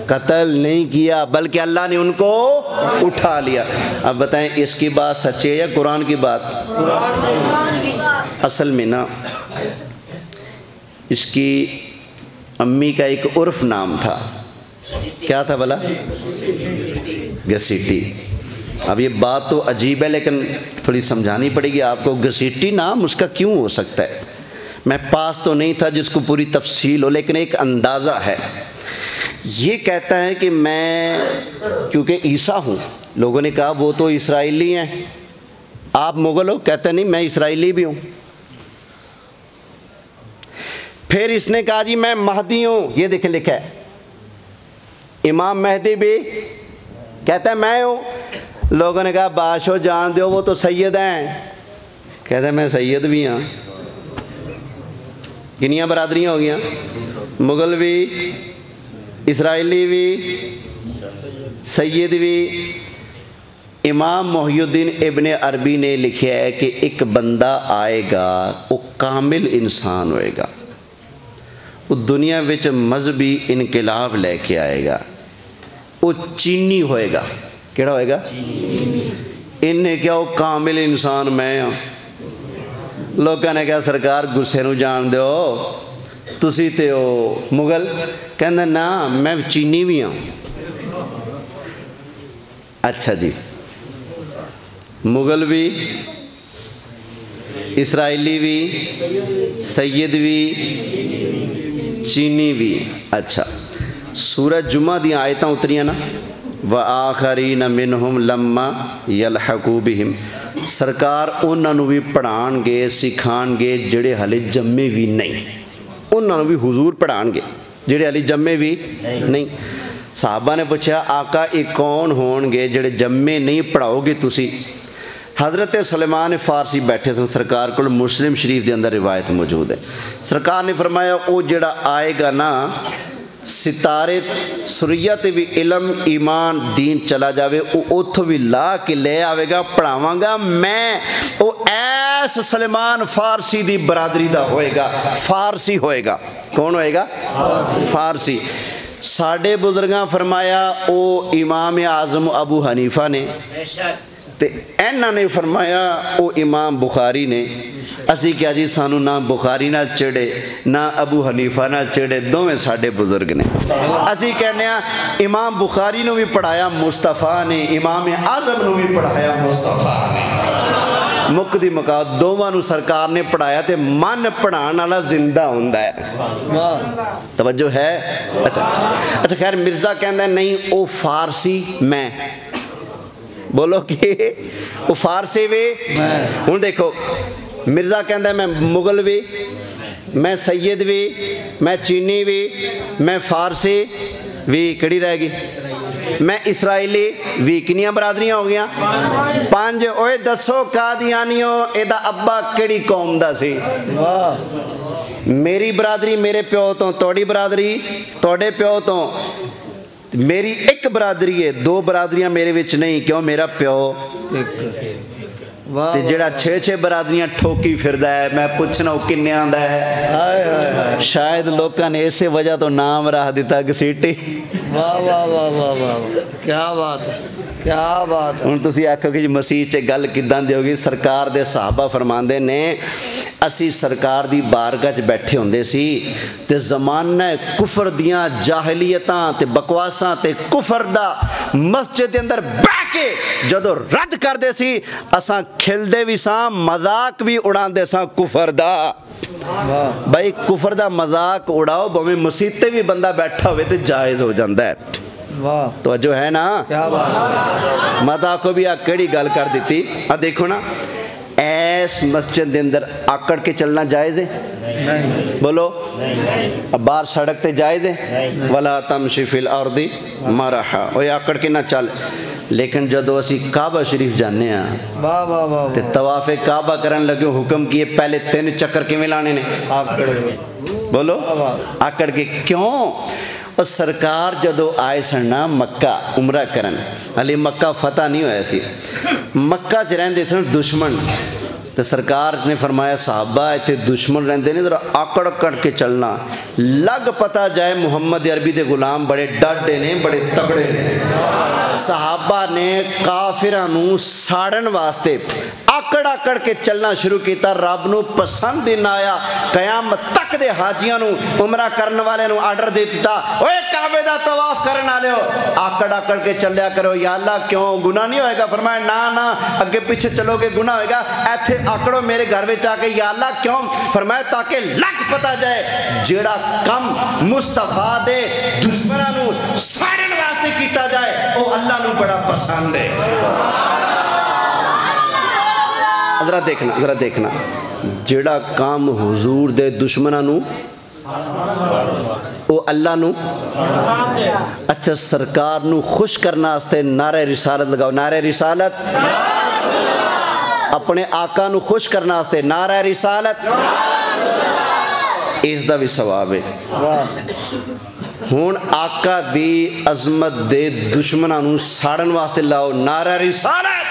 قتل نہیں کیا بلکہ اللہ نے ان کو اٹھا لیا اب بتائیں اس کی بات سچی ہے یا قرآن کی بات اصل میں نا اس کی امی کا ایک عرف نام تھا کیا تھا بھلا گھسیٹی اب یہ بات تو عجیب ہے لیکن تھوڑی سمجھانی پڑے گی آپ کو گھسیٹی نام اس کا کیوں ہو سکتا ہے میں پاس تو نہیں تھا جس کو پوری تفصیل ہو لیکن ایک اندازہ ہے یہ کہتا ہے کہ میں کیونکہ عیسیٰ ہوں لوگوں نے کہا وہ تو اسرائیلی ہیں آپ مغل ہو کہتے نہیں میں اسرائیلی بھی ہوں پھر اس نے کہا جی میں مہدی ہوں یہ دیکھیں لکھا ہے امام مہدی بھی کہتا ہے میں ہوں لوگوں نے کہا بادشاہ جان دو وہ تو سید ہیں کہتا ہے میں سید بھی ہوں کنیاں برادریاں ہو گیا مغل بھی اسرائیلی بھی سید بھی امام محی الدین ابن عربی نے لکھا ہے کہ ایک بندہ آئے گا وہ کامل انسان ہوئے گا وہ دنیا وچ مذہبی انقلاب لے کے آئے گا وہ چینی ہوئے گا کیڑا ہوئے گا انہیں کیا وہ کامل انسان میں ہوں لوگوں نے کہا سرکار غصے نو جان دو تسی تے ہو مغل کہنا نا میں چینی بھی ہوں اچھا جی مغل بھی اسرائیلی بھی سید بھی چینی بھی اچھا سورہ جمعہ دی آیتاں اتریاں نا وآخرین منہم لما یلحقوا بہم سرکار انہاں نو بھی پڑھان گے سکھان گے جڑے ہلے جمے بھی نہیں انہاں نو بھی حضور پڑھان گے جڑے ہلے جمے بھی نہیں صحابہ نے پوچھا آقا یہ کون ہون گے جڑے جمے نہیں پڑھاؤ گے تسی؟ حضرت سلیمان فارسی بیٹھے سن سرکار کو، مسلم شریف دے اندر روایت موجود ہے، سرکار نے فرمایا او جڑا آئے گا نا ستارے سریت بھی علم ایمان دین چلا جاوے او اتھو بھی لا کے لے آوے گا پڑھاواں گا میں، او ایس سلیمان فارسی دی برادری دا ہوئے گا، فارسی ہوئے گا۔ کون ہوئے گا؟ فارسی۔ ساڑھے بزرگاں فرمایا او امام اعظم ابو حنیفہ نے، تے اینہ نے فرمایا او امام بخاری نے۔ اسی کیا جی سانو نہ بخاری نہ چڑے نہ ابو حنیفہ نہ چڑے، دوویں ساڑھے بزرگ نے۔ اسی کہنے ہیں امام بخاری نو بھی پڑھایا مصطفیٰ نے، امام اعظم نو بھی پڑھایا مصطفیٰ نے۔ مقدی مقاد دوواں نو سرکار نے پڑھایا تے من پڑھان والا زندہ ہوندا ہے۔ توجہ ہے؟ اچھا خیر مرزا کہندا ہے نہیں او فارسی میں، بولو کہ وہ فارسی بھی ہوں دیکھو مرزا کہندا ہے میں مغل بھی، میں سید بھی، میں چینی بھی، میں فارسی بھی، کڑی رہ گی میں اسرائیلی بھی، کنیاں برادریاں ہو گیا؟ 5۔ اوے دسو قادیانیوں ایدہ ابا کڑی قوم دا سی؟ میری برادری میرے پیو تو، توڑی برادری توڑے پیو تو، میری ایک برادری ہے، 2 برادریاں میرے وچ نہیں، کیوں؟ میرا پیو تے جڑا 6 برادریاں ٹھوکی پھردا ہے، میں پوچھنا وہ کنے آندا ہے؟ شاید لوکاں نے اسی وجہ تو نام راہ دیتا گسیٹی۔ واہ واہ واہ واہ واہ، کیا بات ہے، کیا بات ہے۔ ہن تسی آکھو کہ مسیح چ گل کداں دی ہوگی؟ سرکار دے صحابہ فرماندے نے اسی سرکار دی بارگاہ چ بیٹھے ہوندے سی تے زمانہ کفر دیاں جاہلیتاں تے بکواساں تے کفر دا مسجد دے اندر بیٹھ کے جدو رد کر دے سی اساں کھل دے بھی ساں، مذاق بھی اڑان دے ساں کفر دا۔ بھائی کفر دا مذاق اڑاؤ بھویں مسیتے بھی بندہ بیٹھا ہوئے تے جائز ہو جاندہ ہے۔ توجہ ہے نا؟ کیا بات ہے۔ مذاق کو بھی کیڑی گل کر دیتی۔ دیکھو نا ایس مسجد دے اندر آکڑ کے چلنا جائز ہے؟ بولو اب باہر سڑک تے جائز ہے؟ وَلَا تَمْشِ فِي الْأَرْضِ مَرَحًا، اوہ آکڑ کے نہ چل۔ لیکن جدو اسی کعبہ شریف جانے ہیں تے طواف کعبہ کرن لگے حکم کیے پہلے 3 چکر کیویں لانے نے؟ آکڑ کے۔ بولو آکڑ کے۔ کیوں؟ اور سرکار جدو آئے سننا مکہ عمرہ کرن، علی مکہ فتح نہیں ہویا سی، مکہ چ رہندے سن دشمن، تو سرکار نے فرمایا صحابہ ایتھے دشمن رہندے نہیں، ذرا آکڑ کر کے چلنا، لگ پتہ جائے محمد عربی دے غلام بڑے ڈاڈے نے، بڑے تگڑے نے۔ صحابہ نے کافرانو ساڑن واسطے آکڑ آکڑ کے چلنا شروع کیتا، رب نو پسند نہ آیا، قیامت تک دے حاجیاں نو عمرہ کرن والے نو آرڈر دے دیتا، اوے کعبے دا طواف کرن والے ہو آکڑ آکڑ کے چلیا کرو، یا اللہ کیوں گناہ نہیں ہوئے گا؟ فرمایا نا اگے پیچھے چلو گے گناہ ہوئے گا، ایتھے آکڑو میرے گھر وچ آ کے، یا اللہ کیوں؟ فرمایا تاکہ لگ پتہ جائے جیڑا کم مصطفیٰ دے دشمناں نو ساڑن واسطے کیتا جائے او اللہ نو بڑا پسند ہے۔ ذرا دیکھنا جیڑا کام حضور دے دشمناں نو او اللہ نو، اچھا سرکار نو خوش کرنا واسطے نعرہ رسالت لگاؤ، نعرہ رسالت، اپنے آقا نو خوش کرنا واسطے نعرہ رسالت، اس دا بھی ثواب ہے۔ ہون آقا دی عظمت دے دشمناں نو ساڑن واسطے لاؤ نعرہ رسالت،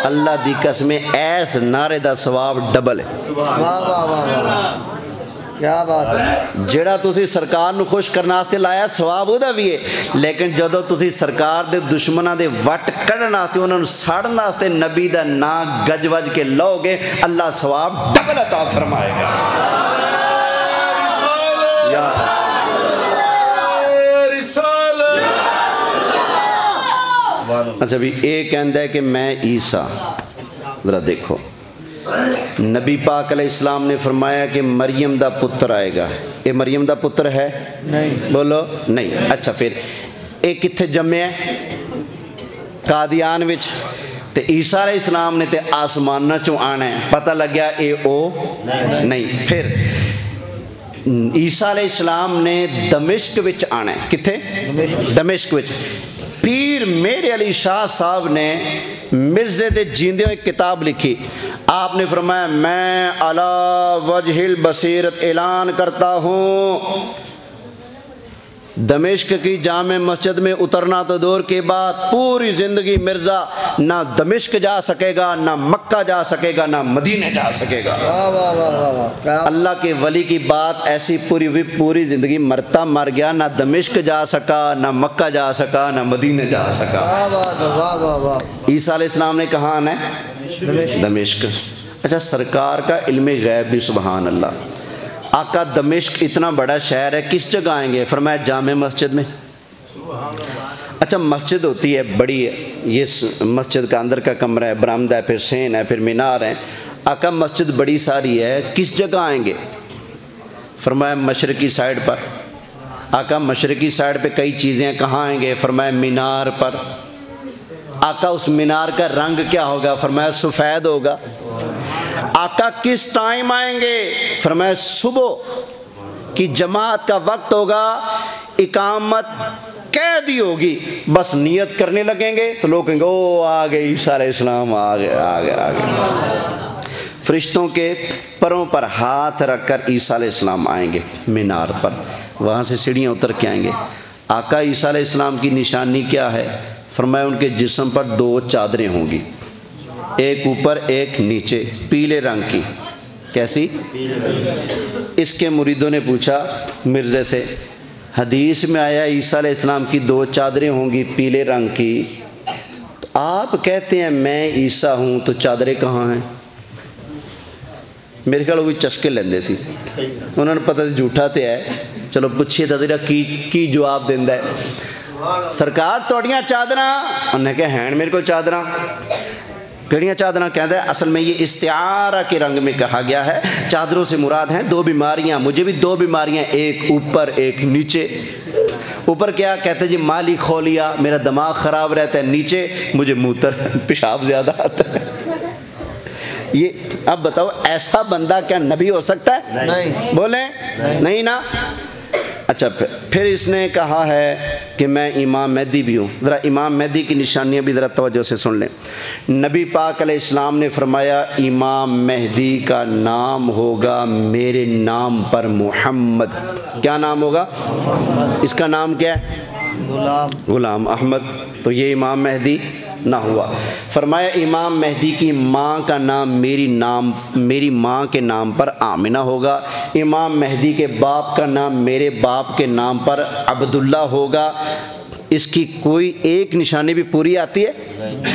اللہ دی قسم ایس نعرے دا ثواب ڈبل ہے۔ کیا بات ہے۔ جڑا تسی سرکار نو خوش کرنا واسطے لایا ثواب اودہ بھی ہے، لیکن جدو تسی سرکار دے دشمناں دے وٹ کڈن واسطے انہاں نو ساڑن واسطے نبی دا نام گج وج کے لو گے، اللہ ثواب ڈبل عطا فرمائے گا۔ اچھا بھی ایک کہندہ ہے کہ میں عیسیٰ، ذرا دیکھو نبی پاک علیہ السلام نے فرمایا کہ مریم دا پتر آئے گا، یہ مریم دا پتر ہے؟ نہیں، بولو نہیں۔ اچھا پھر ایک کتھے جمع ہے؟ قادیان وچ، تے عیسیٰ علیہ السلام نے تے آسمانہ چوں آنا ہے، پتہ لگ گیا اے او نہیں۔ پھر عیسیٰ علیہ السلام نے دمشق وچ آنا ہے. کتھے؟ دمشق وچ. پیر میرے علی شاہ صاحب نے مرزے دے جیندے ہوئے کتاب لکھی. آپ نے فرمایا میں علی وجہ البصیرت اعلان کرتا ہوں دمشق کی جامع مسجد میں اترنا تو دور کے بعد پوری زندگی مرزا نہ دمشق جا سکے گا، نہ مکہ جا سکے گا، نہ مدینہ جا سکے گا. اللہ کے ولی کی بات ایسی پوری ہوئی، پوری زندگی مرتا مر گیا، نہ دمشق جا سکا، نہ مکہ جا سکا، نہ مدینہ جا سکا. عیسیٰ علیہ السلام نے کہاں آنا ہے؟ دمشق. اچھا، سرکار کا علم غیب بھی سبحان اللہ. آقا دمشق اتنا بڑا شہر ہے، کس جگہ آئیں گے؟ فرمایا جامع مسجد میں. اچھا، مسجد ہوتی ہے بڑی ہے، یہ مسجد کا اندر کا کمرہ ہے، برآمدہ ہے، پھر سین ہے، پھر مینار ہے. آقا مسجد بڑی ساری ہے، کس جگہ آئیں گے؟ فرمایا مشرقی سائڈ پر. آقا مشرقی سائڈ پہ کئی چیزیں، کہاں آئیں گے؟ فرمایا مینار پر. آقا اس مینار کا رنگ کیا ہوگا؟ فرمایا سفید ہوگا. آقا کس ٹائم آئیں گے؟ فرمایا صبح کی جماعت کا وقت ہوگا، اقامت کہہ دی ہوگی، بس نیت کرنے لگیں گے تو لوگ کہیں گے او آ گئے عیسیٰ علیہ السلام، آ گئے آ گئے آ گئے. فرشتوں کے پروں پر ہاتھ رکھ کر عیسیٰ علیہ السلام آئیں گے مینار پر، وہاں سے سیڑھیاں اتر کے آئیں گے. آقا عیسیٰ علیہ السلام کی نشانی کیا ہے؟ فرمایا ان کے جسم پر 2 چادریں ہوں گی، ایک اوپر ایک نیچے، پیلے رنگ کی. کیسی؟ اس کے مریدوں نے پوچھا مرزے سے، حدیث میں آیا عیسیٰ علیہ السلام کی 2 چادریں ہوں گی پیلے رنگ کی، تو آپ کہتے ہیں میں عیسیٰ ہوں، تو چادریں کہاں ہیں؟ میرے خیال وہ چسکے لیندے سی، انہوں نے پتہ جھوٹا تے ہے، چلو پوچھئے تھا ذرا کی جواب دیندہ ہے. سرکار توڑیاں چادراں؟ انہوں نے کہا ہیں میرے کو چادراں. کڑیاں چادراں کہتا ہے اصل میں یہ استعارہ کے رنگ میں کہا گیا ہے. چادروں سے مراد ہیں 2 بیماریاں، مجھے بھی 2 بیماریاں، ایک اوپر ایک نیچے. اوپر کیا کہتے ہیں؟ جی مالی کھولیا، میرا دماغ خراب رہتا ہے. نیچے مجھے موتر پیشاب زیادہ آتا ہے. یہ اب بتاؤ ایسا بندہ کیا نبی ہو سکتا ہے؟ نہیں. بولیں نہیں نا. اچھا، پھر اس نے کہا ہے کہ میں امام مہدی بھی ہوں. ذرا امام مہدی کی نشانیاں بھی ذرا توجہ سے سن لیں. نبی پاک علیہ السلام نے فرمایا امام مہدی کا نام ہوگا میرے نام پر محمد. کیا نام ہوگا؟ اس کا نام کیا ہے؟ غلام احمد. تو یہ امام مہدی نہ ہوا. فرمایا امام مہدی کی ماں کا نام میری ماں کے نام پر آمنہ ہوگا. امام مہدی کے باپ کا نام میرے باپ کے نام پر عبداللہ ہوگا. اس کی کوئی ایک نشانی بھی پوری آتی ہے؟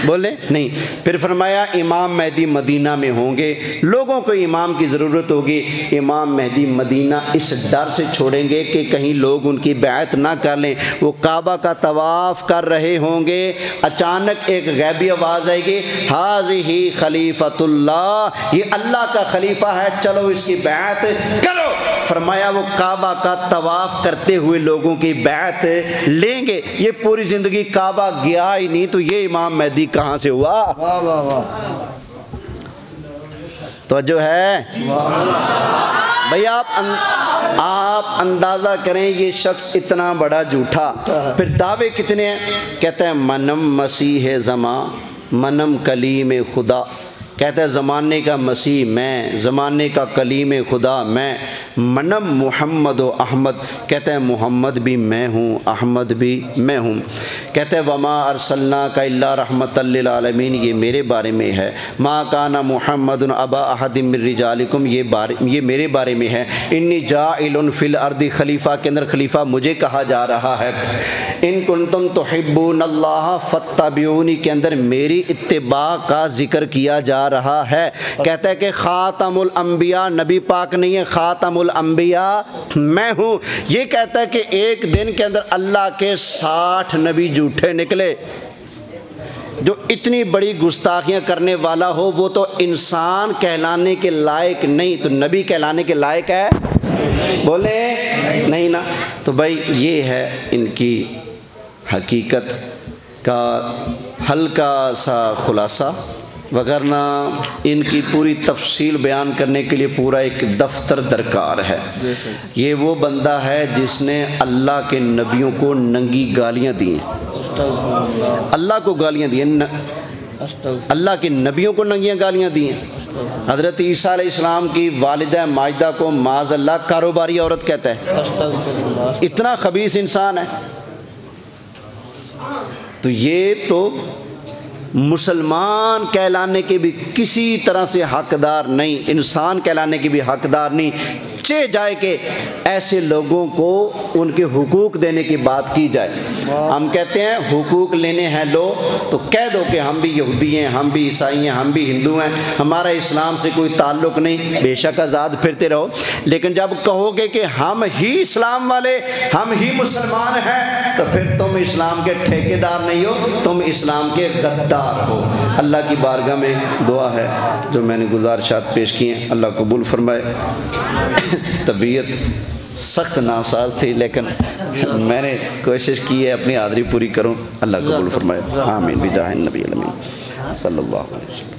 بولے نہیں. پھر فرمایا امام مہدی مدینہ میں ہوں گے، لوگوں کو امام کی ضرورت ہوگی. امام مہدی مدینہ اس ڈر سے چھوڑیں گے کہ کہیں لوگ ان کی بیعت نہ کر لیں. وہ کعبہ کا طواف کر رہے ہوں گے، اچانک ایک غیبی آواز آئے گی، ہاذہ خلیفۃ اللہ، یہ اللہ کا خلیفہ ہے، چلو اس کی بیعت کرو. فرمایا وہ کعبہ کا طواف کرتے ہوئے لوگوں کی بیعت لیں گے. یہ پوری زندگی کعبہ گیا ہی نہیں، تو یہ امام مہدی کہاں سے ہوا؟ واہ واہ واہ. توجہ ہے بھئی؟ آپ اندازہ کریں یہ شخص اتنا بڑا جھوٹا. پھر دعوے کتنے ہیں؟ کہتے ہیں منم مسیح زمان، منم کلیم خدا. کہتا ہے زمانے کا مسیح میں، زمانے کا کلیم خدا میں. منم محمد و احمد، کہتا ہے محمد بھی میں ہوں، احمد بھی میں ہوں. کہتا ہے وما ارسلناک الا رحمۃ للعالمین، یہ میرے بارے میں ہے. ما کان محمد ابا احد من رجالکم، یہ میرے بارے میں ہے. انی جاعل فی الارض، خلیفہ کے اندر خلیفہ مجھے کہا جا رہا ہے. ان کنتم تحبون اللہ فاتبعونی کے اندر میری اتباع کا ذکر کیا جا رہا ہے. کہتا ہے کہ خاتم الانبیاء نبی پاک نہیں ہے، خاتم الانبیاء میں ہوں. یہ کہتا ہے کہ ایک دن کے اندر اللہ کے 60 نبی جھوٹے نکلے. جو اتنی بڑی گستاخیاں کرنے والا ہو وہ تو انسان کہلانے کے لائق نہیں، تو نبی کہلانے کے لائق ہے؟ بولے نہیں نا. تو بھائی یہ ہے ان کی حقیقت کا ہلکا سا خلاصہ. وگرنہ ان کی پوری تفصیل بیان کرنے کے لیے پورا ایک دفتر درکار ہے۔ یہ وہ بندہ ہے جس نے اللہ کے نبیوں کو ننگی گالیاں دی ہیں، اللہ کو گالیاں دی ہیں، اللہ کے نبیوں کو ننگیاں گالیاں دی ہیں۔ حضرت عیسیٰ علیہ السلام کی والدہ ماجدہ کو معاذ اللہ کاروباری عورت کہتا ہے، اتنا خبیث انسان ہے۔ تو یہ تو مسلمان کہلانے کے بھی کسی طرح سے حقدار نہیں، انسان کہلانے کے بھی حقدار نہیں، چہ جائے کہ ایسے لوگوں کو ان کے حقوق دینے کی بات کی جائے۔ ہم کہتے ہیں حقوق لینے ہیں لو تو کہہ دو کہ ہم بھی یہودی ہیں، ہم بھی عیسائی ہیں، ہم بھی ہندو ہیں، ہمارا اسلام سے کوئی تعلق نہیں، بے شک آزاد پھرتے رہو۔ لیکن جب کہو گے کہ ہم ہی اسلام والے، ہم ہی مسلمان ہیں، تو پھر تم اسلام کے ٹھیکیدار نہیں ہو، تم اسلام کے غدار ہو۔ اللہ کی بارگاہ میں دعا ہے، جو میں نے گزارشات پیش کی ہیں اللہ قبول فرمائے۔ طبیعت سخت ناساز تھی لیکن میں نے کوشش کی ہے اپنی حاضری پوری کروں، اللہ قبول فرمائے، آمین بجاہ النبی الامین صلی اللہ علیہ وسلم۔